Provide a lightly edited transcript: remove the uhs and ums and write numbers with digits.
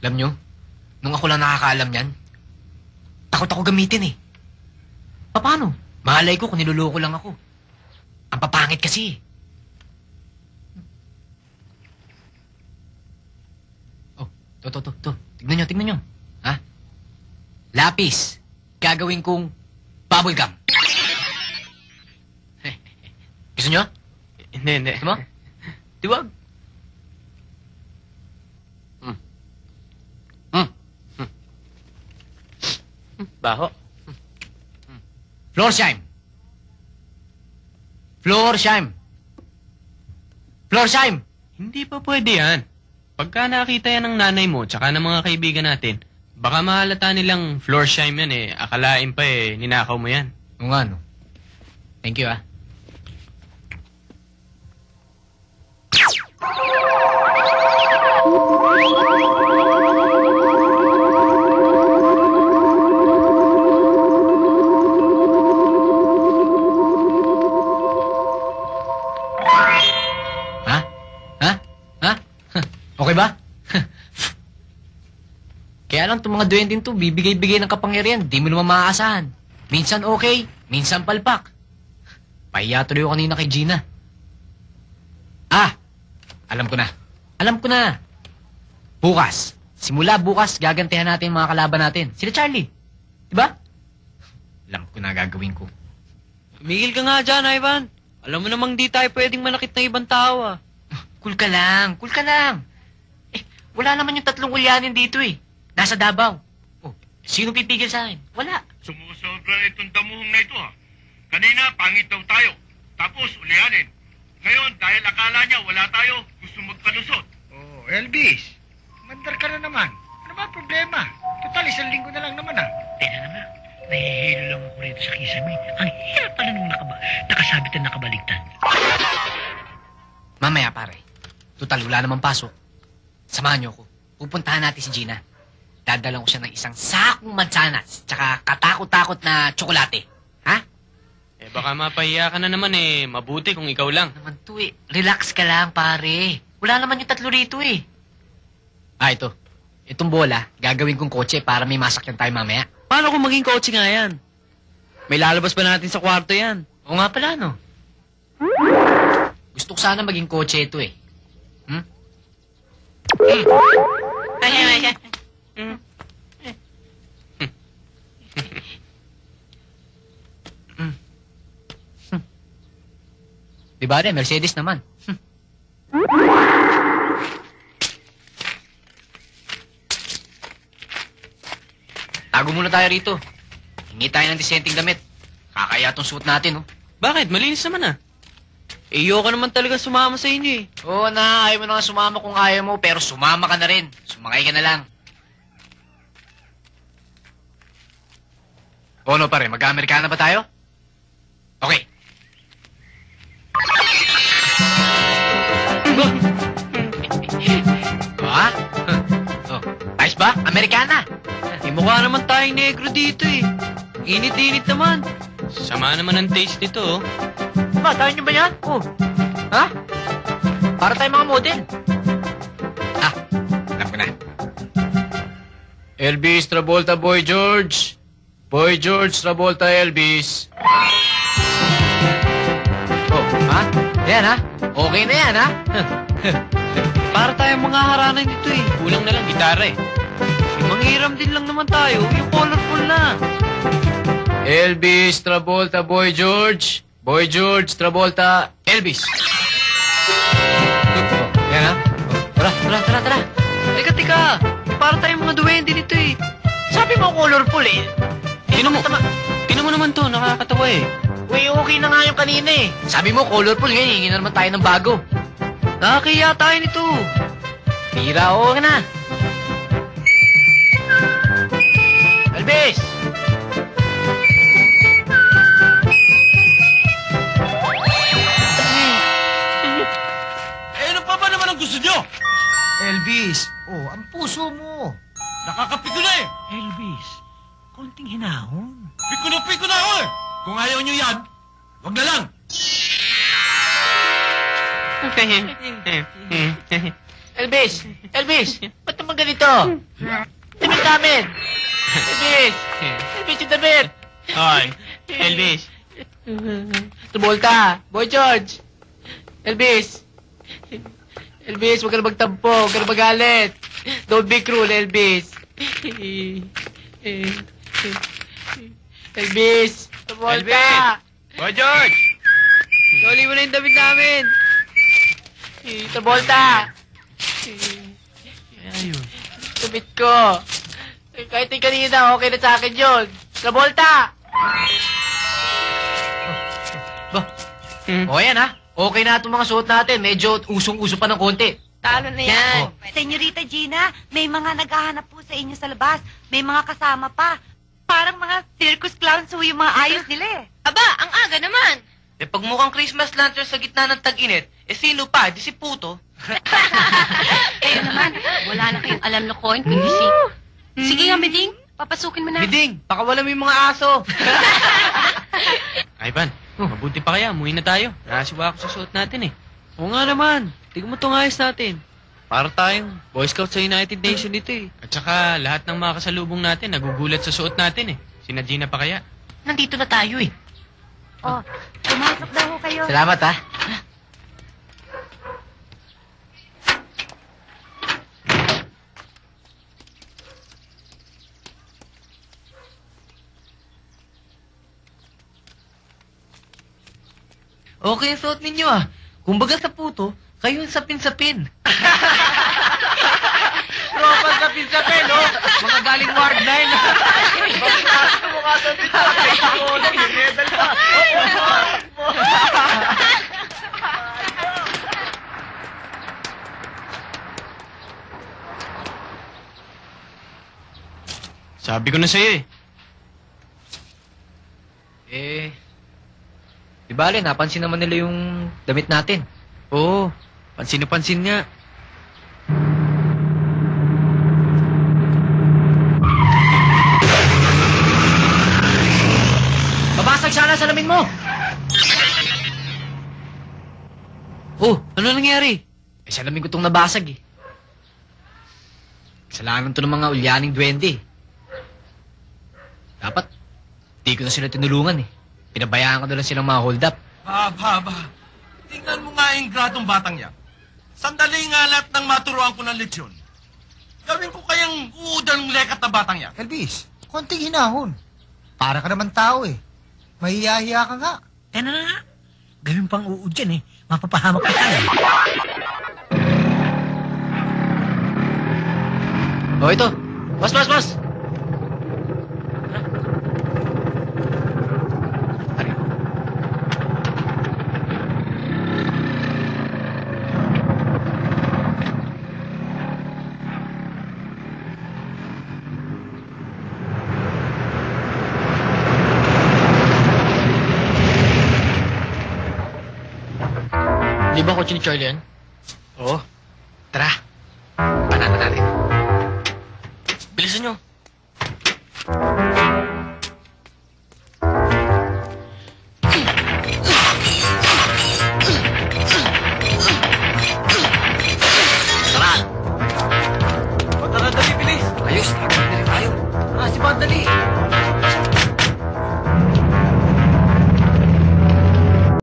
Alam nyo, nung ako lang nakakaalam yan, takot ako gamitin eh. Paano? Mahalay ko kung niluloko lang ako. Ang papangit kasi eh. Oh, to. Tignan nyo. Ha? Lapis. Gagawin kong bubble gum. Gusto nyo? Hindi. Gusto mo? Diwag. Baho. Florsheim. Hindi pa pwede yan. Pagka nakita yan ng nanay mo tsaka ng mga kaibigan natin, baka mahalata nilang Florsheim yan eh. Akalain pa eh, ninakaw mo yan. Oo nga, no? Thank you, ah. Okay ba? Kaya lang itong mga duwending to, bibigay-bigay ng kapangyarihan, di mo naman maaasahan. Minsan okay, minsan palpak. Pahiya tuloy ako kanina kay Gina. Alam ko na. Simula bukas, gagantihan natin yung mga kalaban natin. Sila Charlie. Diba? Alam ko na gagawin ko. Tumigil ka nga dyan, Ivan. Alam mo namang di tayo pwedeng manakit ng ibang tao, ah. Cool ka lang. Wala naman yung 3 ulyanin dito eh. Nasa Davao. Oh, sino pipigil sa akin? Wala. Sumusobra itong damuhong na ito, ha? Kanina, pangit daw tayo. Tapos, ulyanin. Ngayon, dahil akala niya wala tayo, gusto magpalusot. Oh, Elvis. Mandar ka na naman. Ano ba problema? Total, 1 linggo na lang naman, ha? Teka na nga. Nahihilo lang ako rito sa kisame. Ang hirap pala nung nakasabit na nakabaligtad. Mamaya, pare. Total, wala namang pasok. Samahan niyo ako. Pupuntahan natin si Gina. Dadalang ko siya ng isang sakong mansanas tsaka katakot-takot na tsokolate. Ha? Baka mapahiya ka na naman eh. Mabuti kung ikaw lang. Naman to eh. Relax ka lang, pare. Wala naman yung 3 rito eh. Ito. Itong bola, gagawin kong kotse para may masakyan tayo mamaya. Paano kung maging kotse nga yan? May lalabas pa natin sa kwarto yan. Oo nga pala, no? Gusto ko sana maging kotse ito eh. Diba rin, Mercedes naman. Tago muna tayo rito. Hingi tayo ng disenteng damit. Kakaya tong suit natin, oh. Bakit? Malinis naman ah. Iyo ka naman talaga sumama sa inyo eh. Oo na, ayaw mo na nga sumama kung ayaw mo, pero sumama ka na rin. Sumakay ka na lang. O no pare, mag-Amerikana ba tayo? Okay. Ha? Oh, ayos ba? Amerikana? Mukha naman tayong negro dito eh. Init-init naman. Sama naman ang taste nito oh. Ba, tayo nyo ba yan? Oh. Ha? Para tayo mga model. Alam ko na. Elvis Travolta, Boy George. Boy George Travolta, Elvis. Oh, ha? Yan, ha? Okay na yan, ha? Para tayong mga haranan dito eh. Kulang na lang gitara eh. Manghiram din lang naman tayo. Yung colorful na. Elvis Travolta, Boy George. Boy George Travolta, Elvis. Oh, yan ha? Tara. Teka. Para tayong mga duwende nito eh. Sabi mo colorful eh. Tinan mo naman to, nakakatawa eh. Uy, okay na nga yung kanina eh. Sabi mo colorful, ngayon hingin na naman tayo ng bago. Nakakaya tayo nito. Pira, oo na. Elvis! Ano pa ba naman ang gusto nyo? Elvis, ang puso mo. Nakakapiko na eh. Elvis, konting hinahon. Piko na ako eh. Kung ayaw nyo yan, wag na lang. Elvis! Elvis! Ba't naman ganito? Damit namin! Elvis! Elvis, yung damit! Hoy, Elvis. Tumulta! Boy George! Elvis! Elvis, huwag ka na magtampo. Huwag ka na magalit. Don't be cruel, Elvis. Elvis! Tumulta! Boy George! Soli mo na yung damit namin! Tumulta! Ayun. Damit ko! Kahit yung kanina, okay na sa akin yun. Travolta! Ba? O yan ha. Okay na itong mga suot natin. Medyo usong-uso pa ng konti. Talo na yan. Yan. Senyorita Gina, may mga naghahanap po sa inyo sa labas. May mga kasama pa. Parang mga circus clowns ho yung mga ayos nila eh. Aba, ang aga naman. Eh, pag mukhang Christmas lantern sa gitna ng tag-init, eh sino pa? Di si Puto. Kayo naman, wala na kayong alam na coin, kundi si... Sige nga, Beding, papasukin mo na. Biding, baka wala mo yung mga aso. Ivan, mabuti pa kaya. Umuwi na tayo. Nakasiwa ako sa suot natin eh. Oo nga naman. Tignan mo itong ayos natin. Para tayong Boy Scout sa United Nations dito eh. At saka lahat ng mga kasalubong natin nagugulat sa suot natin eh. Sina Gina pa kaya. Nandito na tayo eh. Oh, pumasok daw ho kayo. Salamat ha. Okay yung suot ninyo ah. Kumbaga sa Puto, kayo yung sapin-sapin. Tropang sapin-sapin, no? Mga galing Ward 9. Sabi ko na sa'yo eh. Di bale, napansin naman nila yung damit natin. Oo. Pansin na pansin nga. Babasag sana sa salamin mo! Oh, ano nangyari? Eh, salamin ko itong nabasag eh. Kasalanan to ng mga ulyaning duwende eh. Dapat, di ko na sila tinulungan eh. Pinabayaan ko na lang silang mga hold up. Haba. Tingnan mo nga yung gratong batang yan. Sandali nga lahat ng maturuan ko ng leksyon. Gawin ko kayang uudang lekat na batang yan. Elvis, konting hinahon. Para ka naman tao eh. Mahiyahiya ka nga. Eh na nga. Gawin pang uud dyan eh. Mapapahamak ka tayo. O ito, mas! Di ba kotse ni Charlie yan? Oo. Tara, panatan natin. Bilisan nyo.